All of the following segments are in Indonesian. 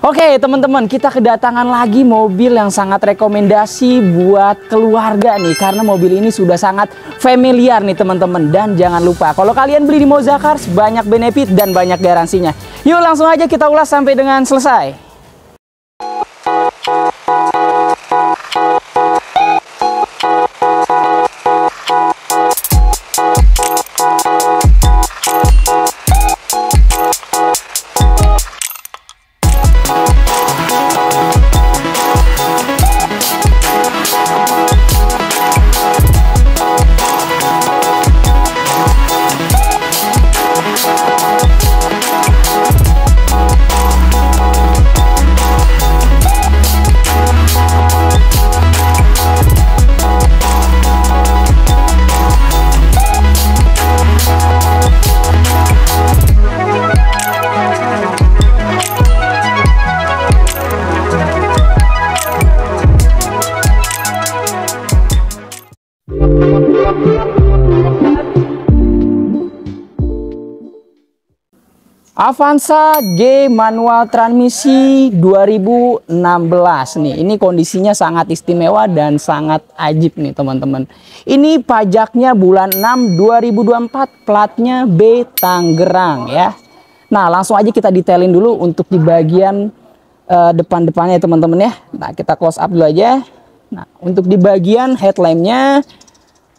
Oke teman-teman, kita kedatangan lagi mobil yang sangat rekomendasi buat keluarga nih. Karena mobil ini sudah sangat familiar nih teman-teman. Dan jangan lupa, kalau kalian beli di Moza Cars, banyak benefit dan banyak garansinya. Yuk langsung aja kita ulas sampai dengan selesai. Avanza G manual transmisi 2016 nih. Ini kondisinya sangat istimewa dan sangat ajib nih teman-teman. Ini pajaknya bulan 6 2024, platnya B Tangerang ya. Nah, langsung aja kita detailin dulu untuk di bagian depan-depannya teman-teman ya. Nah, kita close up dulu aja. Nah, untuk di bagian headlampnya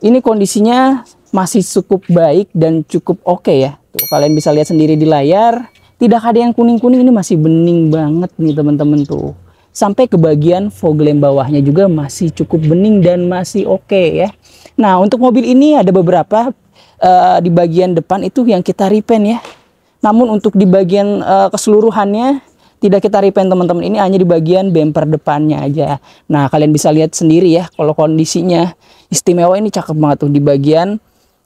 ini kondisinya masih cukup baik dan cukup oke ya. Tuh, kalian bisa lihat sendiri di layar, tidak ada yang kuning-kuning, ini masih bening banget nih teman-teman tuh. Sampai ke bagian fog lamp bawahnya juga masih cukup bening dan masih oke ya. Nah, untuk mobil ini ada beberapa di bagian depan itu yang kita repaint ya. Namun untuk di bagian keseluruhannya tidak kita repaint teman-teman, ini hanya di bagian bumper depannya aja. Nah, kalian bisa lihat sendiri ya, kalau kondisinya istimewa, ini cakep banget tuh di bagian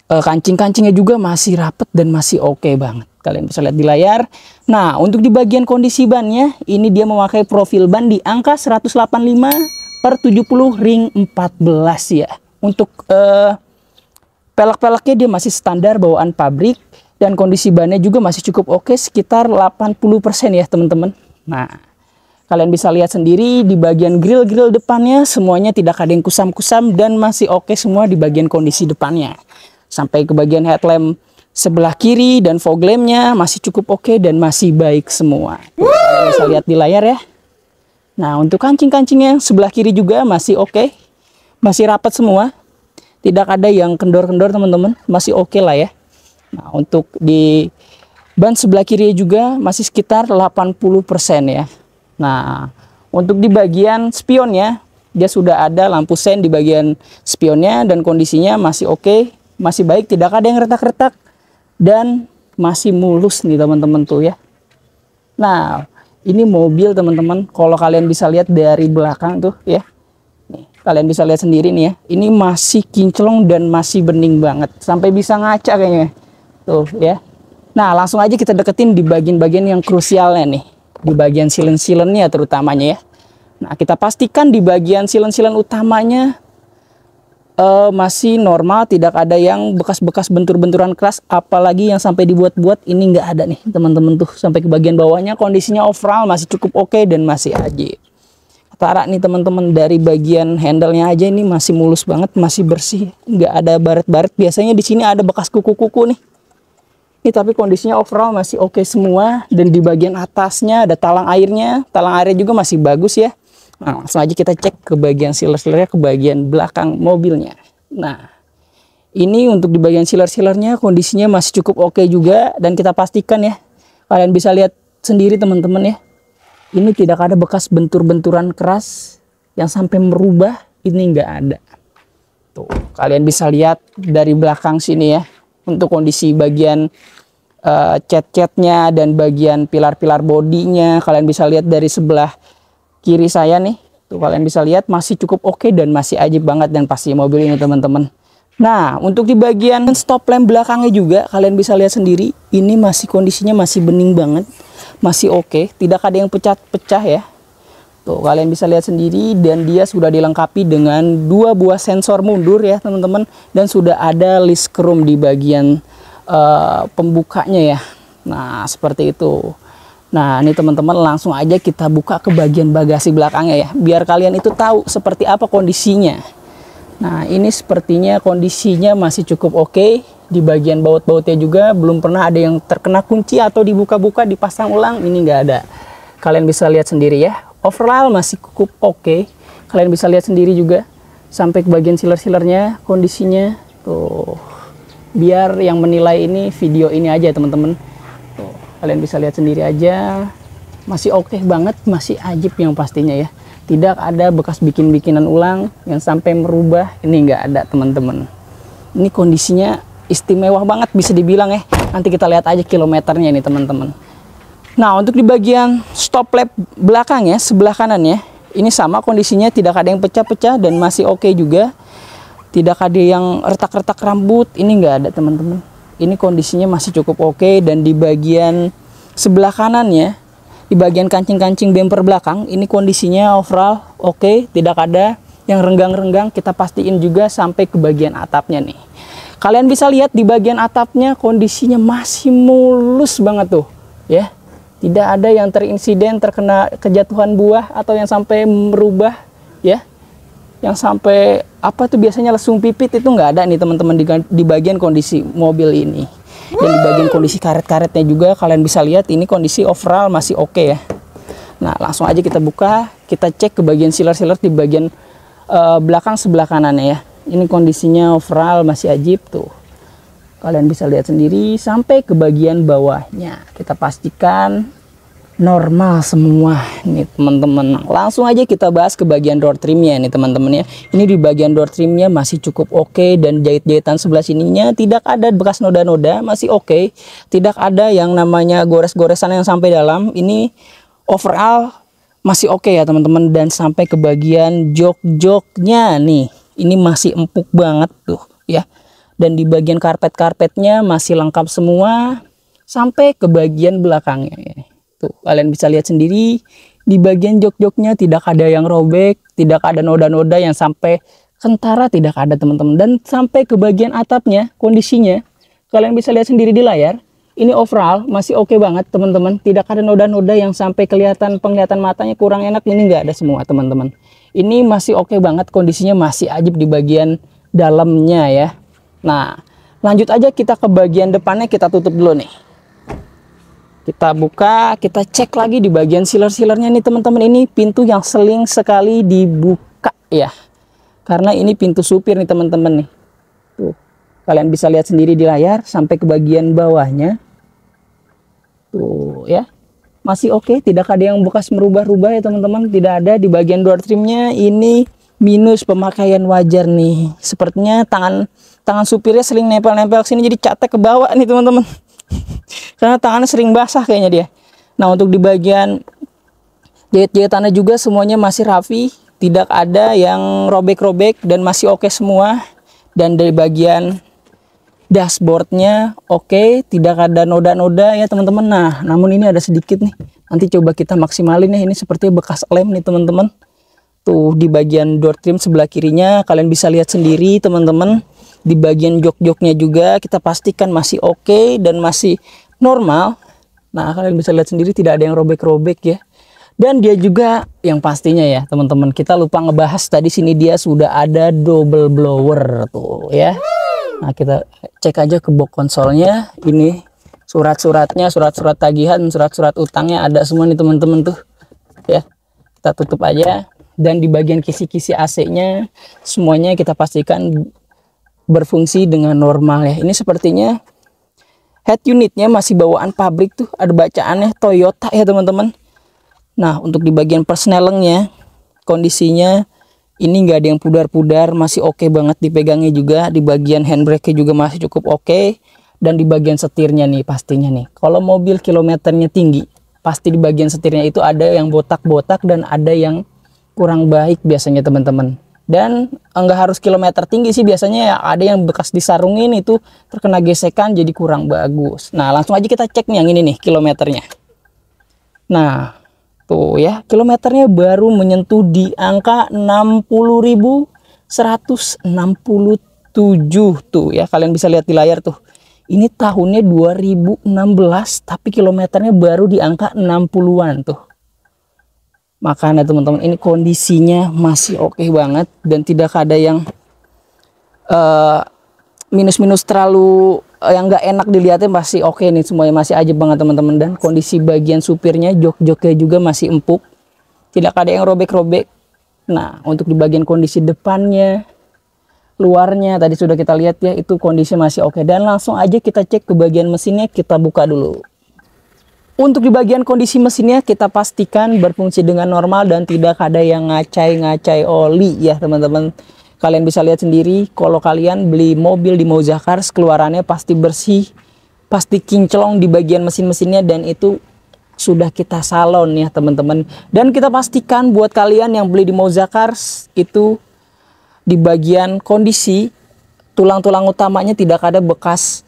kancing-kancingnya juga masih rapet dan masih oke banget. Kalian bisa lihat di layar. Nah, untuk di bagian kondisi bannya, ini dia memakai profil ban di angka 185/70 ring 14 ya. Untuk pelek-peleknya dia masih standar bawaan pabrik. Dan kondisi bannya juga masih cukup oke, sekitar 80% ya teman-teman. Nah, kalian bisa lihat sendiri di bagian grill-grill depannya, semuanya tidak ada yang kusam-kusam dan masih oke semua di bagian kondisi depannya. Sampai ke bagian headlamp sebelah kiri dan fog lampnya masih cukup oke dan masih baik semua. Kalian bisa lihat di layar ya. Nah, untuk kancing-kancingnya sebelah kiri juga masih oke, masih rapat semua, tidak ada yang kendor-kendor teman-teman, masih oke lah ya. Nah, untuk di ban sebelah kiri juga masih sekitar 80% ya. Nah, untuk di bagian spionnya, dia sudah ada lampu sen di bagian spionnya dan kondisinya masih oke. Masih baik, tidak ada yang retak-retak dan masih mulus nih teman-teman tuh ya. Nah, ini mobil teman-teman, kalau kalian bisa lihat dari belakang tuh ya. Nih, kalian bisa lihat sendiri nih ya. Ini masih kinclong dan masih bening banget, sampai bisa ngaca kayaknya. Tuh ya. Nah, langsung aja kita deketin di bagian-bagian yang krusialnya nih. Di bagian silen-silennya terutamanya ya. Nah, kita pastikan di bagian silen-silen utamanya masih normal, tidak ada yang bekas-bekas bentur-benturan keras, apalagi yang sampai dibuat-buat, ini nggak ada nih teman-teman tuh. Sampai ke bagian bawahnya kondisinya overall masih cukup oke dan masih ajib. Ketara nih teman-teman, dari bagian handle-nya aja ini masih mulus banget, masih bersih, nggak ada baret-baret. Biasanya di sini ada bekas kuku-kuku nih. Ini tapi kondisinya overall masih oke semua, dan di bagian atasnya ada talang airnya juga masih bagus ya. Nah, langsung aja kita cek ke bagian sealer-sealernya, ke bagian belakang mobilnya. Nah, ini untuk di bagian sealer-sealernya kondisinya masih cukup oke juga. Dan kita pastikan ya, kalian bisa lihat sendiri teman-teman ya, ini tidak ada bekas bentur-benturan keras yang sampai merubah, ini nggak ada. Tuh, kalian bisa lihat dari belakang sini ya, untuk kondisi bagian cat-catnya dan bagian pilar-pilar bodinya, kalian bisa lihat dari sebelah kiri saya nih, tuh kalian bisa lihat masih cukup oke dan masih ajib banget dan pasti mobil ini teman-teman. Nah, untuk di bagian stop lamp belakangnya juga kalian bisa lihat sendiri, ini masih kondisinya masih bening banget, masih oke, tidak ada yang pecah-pecah ya. Tuh kalian bisa lihat sendiri, dan dia sudah dilengkapi dengan 2 buah sensor mundur ya teman-teman, dan sudah ada list chrome di bagian pembukanya ya. Nah, seperti itu. Nah, ini teman-teman langsung aja kita buka ke bagian bagasi belakangnya ya, biar kalian itu tahu seperti apa kondisinya. Nah, ini sepertinya kondisinya masih cukup oke. Di bagian baut-bautnya juga belum pernah ada yang terkena kunci atau dibuka-buka dipasang ulang, ini nggak ada. Kalian bisa lihat sendiri ya, overall masih cukup oke. Kalian bisa lihat sendiri juga sampai ke bagian sealer-sealernya kondisinya tuh. Biar yang menilai ini video ini aja teman-teman. Kalian bisa lihat sendiri aja, masih oke banget, masih ajib yang pastinya ya. Tidak ada bekas bikin-bikinan ulang yang sampai merubah, ini nggak ada teman-teman. Ini kondisinya istimewa banget bisa dibilang ya. Nanti kita lihat aja kilometernya ini teman-teman. Nah, untuk di bagian stop lamp belakang ya, sebelah kanan ya, ini sama kondisinya, tidak ada yang pecah-pecah dan masih oke juga. Tidak ada yang retak-retak rambut, ini nggak ada teman-teman. Ini kondisinya masih cukup oke. Dan di bagian sebelah kanannya, di bagian kancing-kancing bumper belakang, ini kondisinya overall oke, tidak ada yang renggang-renggang. Kita pastiin juga sampai ke bagian atapnya nih. Kalian bisa lihat di bagian atapnya kondisinya masih mulus banget tuh ya. Tidak ada yang terinsiden terkena kejatuhan buah atau yang sampai merubah ya. Yang sampai apa tuh biasanya lesung pipit itu nggak ada nih teman-teman di bagian kondisi mobil ini. Dan di bagian kondisi karet-karetnya juga kalian bisa lihat ini kondisi overall masih oke ya. Nah, langsung aja kita buka, kita cek ke bagian sealer-sealer di bagian belakang sebelah kanannya ya. Ini kondisinya overall masih ajib tuh. Kalian bisa lihat sendiri sampai ke bagian bawahnya. Kita pastikan normal semua nih teman-teman. Langsung aja kita bahas ke bagian door trimnya nih teman-teman ya. Ini di bagian door trimnya masih cukup oke, dan jahit-jahitan sebelah sininya tidak ada bekas noda-noda, masih oke. Tidak ada yang namanya gores-goresan yang sampai dalam. Ini overall masih oke ya teman-teman. Dan sampai ke bagian jok-joknya nih, ini masih empuk banget tuh ya. Dan di bagian karpet-karpetnya masih lengkap semua sampai ke bagian belakangnya ya. Tuh, kalian bisa lihat sendiri di bagian jok-joknya tidak ada yang robek, tidak ada noda-noda yang sampai kentara, tidak ada teman-teman. Dan sampai ke bagian atapnya kondisinya kalian bisa lihat sendiri di layar. Ini overall masih oke banget teman-teman. Tidak ada noda-noda yang sampai penglihatan matanya kurang enak, ini nggak ada semua teman-teman. Ini masih oke banget, kondisinya masih ajib di bagian dalamnya ya. Nah, lanjut aja kita ke bagian depannya, kita tutup dulu nih. Kita buka, kita cek lagi di bagian sealer-sealernya nih teman-teman. Ini pintu yang sering sekali dibuka ya. Karena ini pintu supir nih teman-teman nih. Tuh, kalian bisa lihat sendiri di layar sampai ke bagian bawahnya. Tuh ya. Masih oke, tidak ada yang bekas merubah-rubah ya teman-teman. Tidak ada. Di bagian door trimnya ini minus pemakaian wajar nih. Sepertinya tangan supirnya sering nempel-nempel ke sini, jadi catek ke bawah nih teman-teman. Karena tangannya sering basah kayaknya dia. Nah, untuk di bagian jahit-jahitannya juga semuanya masih rapi, tidak ada yang robek-robek dan masih oke semua. Dan dari bagian dashboardnya oke, tidak ada noda-noda ya teman-teman. Nah, namun ini ada sedikit nih. Nanti coba kita maksimalin ya, ini seperti bekas lem nih teman-teman. Tuh di bagian door trim sebelah kirinya kalian bisa lihat sendiri teman-teman. Di bagian jok-joknya juga kita pastikan masih oke dan masih normal. Nah, kalian bisa lihat sendiri tidak ada yang robek-robek ya. Dan dia juga yang pastinya ya teman-teman, kita lupa ngebahas tadi, sini dia sudah ada double blower tuh ya. Nah, kita cek aja ke box konsolnya. Ini surat-suratnya, surat-surat tagihan, surat-surat utangnya ada semua nih teman-teman tuh ya. Kita tutup aja. Dan di bagian kisi-kisi AC-nya semuanya kita pastikan berfungsi dengan normal ya. Ini sepertinya head unitnya masih bawaan pabrik tuh, ada bacaannya Toyota ya teman-teman. Nah, untuk di bagian persnelengnya kondisinya ini nggak ada yang pudar-pudar, masih oke banget dipegangnya juga. Di bagian handbrake juga masih cukup oke. Dan di bagian setirnya nih pastinya nih, kalau mobil kilometernya tinggi pasti di bagian setirnya itu ada yang botak-botak dan ada yang kurang baik biasanya teman-teman. Dan enggak harus kilometer tinggi sih, biasanya ya ada yang bekas disarungin itu terkena gesekan jadi kurang bagus. Nah, langsung aja kita cek nih yang ini nih kilometernya. Nah, tuh ya, kilometernya baru menyentuh di angka 60.167 tuh ya. Kalian bisa lihat di layar tuh. Ini tahunnya 2016 tapi kilometernya baru di angka 60-an tuh. Makanya teman-teman, ini kondisinya masih oke banget dan tidak ada yang minus-minus terlalu yang nggak enak dilihatnya. Masih oke nih, semuanya masih aja banget teman-teman. Dan kondisi bagian supirnya, jok-joknya juga masih empuk, tidak ada yang robek-robek. Nah, untuk di bagian kondisi depannya, luarnya tadi sudah kita lihat ya, itu kondisi masih oke. Dan langsung aja kita cek ke bagian mesinnya, kita buka dulu. Untuk di bagian kondisi mesinnya, kita pastikan berfungsi dengan normal dan tidak ada yang ngacai-ngacai oli ya teman-teman. Kalian bisa lihat sendiri, kalau kalian beli mobil di Moza Cars, keluarannya pasti bersih, pasti kinclong di bagian mesin-mesinnya, dan itu sudah kita salon ya teman-teman. Dan kita pastikan buat kalian yang beli di Moza Cars, itu di bagian kondisi tulang-tulang utamanya tidak ada bekas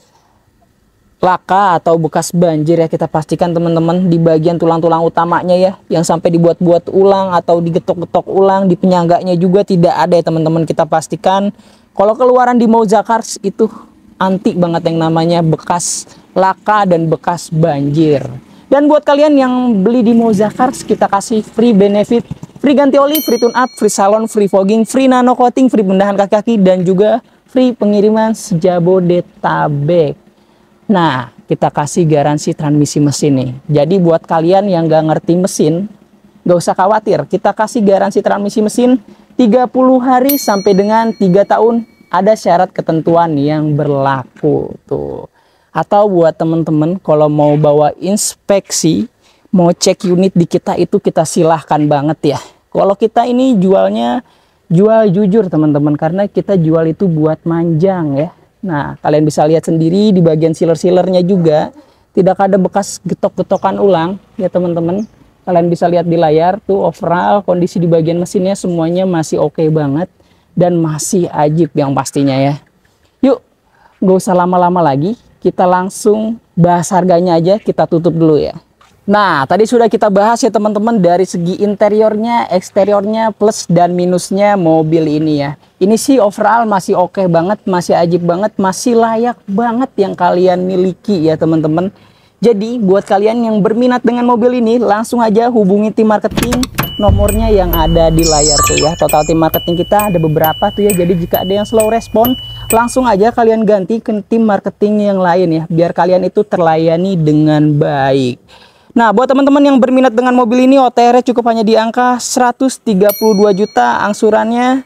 laka atau bekas banjir ya. Kita pastikan teman-teman di bagian tulang-tulang utamanya ya, yang sampai dibuat-buat ulang atau digetok-getok ulang, di penyangganya juga tidak ada ya teman-teman. Kita pastikan kalau keluaran di Moza Cars itu anti banget yang namanya bekas laka dan bekas banjir. Dan buat kalian yang beli di Moza Cars, kita kasih free benefit, free ganti oli, free tune up, free salon, free fogging, free nano coating, free pendahan kaki-kaki, dan juga free pengiriman sejabodetabek. Nah, kita kasih garansi transmisi mesin nih. Jadi buat kalian yang nggak ngerti mesin, nggak usah khawatir. Kita kasih garansi transmisi mesin 30 hari sampai dengan 3 tahun. Ada syarat ketentuan yang berlaku tuh. Atau buat temen-temen kalau mau bawa inspeksi, mau cek unit di kita, itu kita silahkan banget ya. Kalau kita ini jualnya jual jujur teman-teman, karena kita jual itu buat manjang ya. Nah, kalian bisa lihat sendiri di bagian sealer-sealernya juga tidak ada bekas getok-getokan ulang ya teman-teman. Kalian bisa lihat di layar tuh, overall kondisi di bagian mesinnya semuanya masih oke banget dan masih ajib yang pastinya ya. Yuk, nggak usah lama-lama lagi, kita langsung bahas harganya aja, kita tutup dulu ya. Nah, tadi sudah kita bahas ya teman-teman, dari segi interiornya, eksteriornya, plus dan minusnya mobil ini ya. Ini sih overall masih oke banget, masih ajib banget, masih layak banget yang kalian miliki ya teman-teman. Jadi buat kalian yang berminat dengan mobil ini, langsung aja hubungi tim marketing, nomornya yang ada di layar tuh ya. Total tim marketing kita ada beberapa tuh ya, jadi jika ada yang slow respon, langsung aja kalian ganti ke tim marketing yang lain ya, biar kalian itu terlayani dengan baik. Nah, buat teman-teman yang berminat dengan mobil ini, OTR cukup hanya di angka 132 juta, angsurannya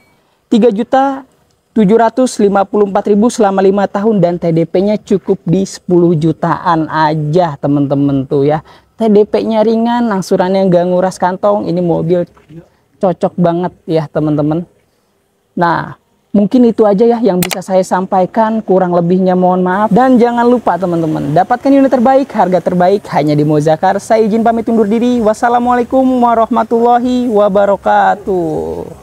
3.754.000 selama 5 tahun, dan TDP-nya cukup di 10 jutaan aja teman-teman tuh ya. TDP-nya ringan, angsurannya nggak nguras kantong. Ini mobil cocok banget ya teman-teman. Nah, mungkin itu aja ya yang bisa saya sampaikan, kurang lebihnya mohon maaf. Dan jangan lupa teman-teman, dapatkan unit terbaik, harga terbaik hanya di Moza Cars. Saya izin pamit undur diri. Wassalamualaikum warahmatullahi wabarakatuh.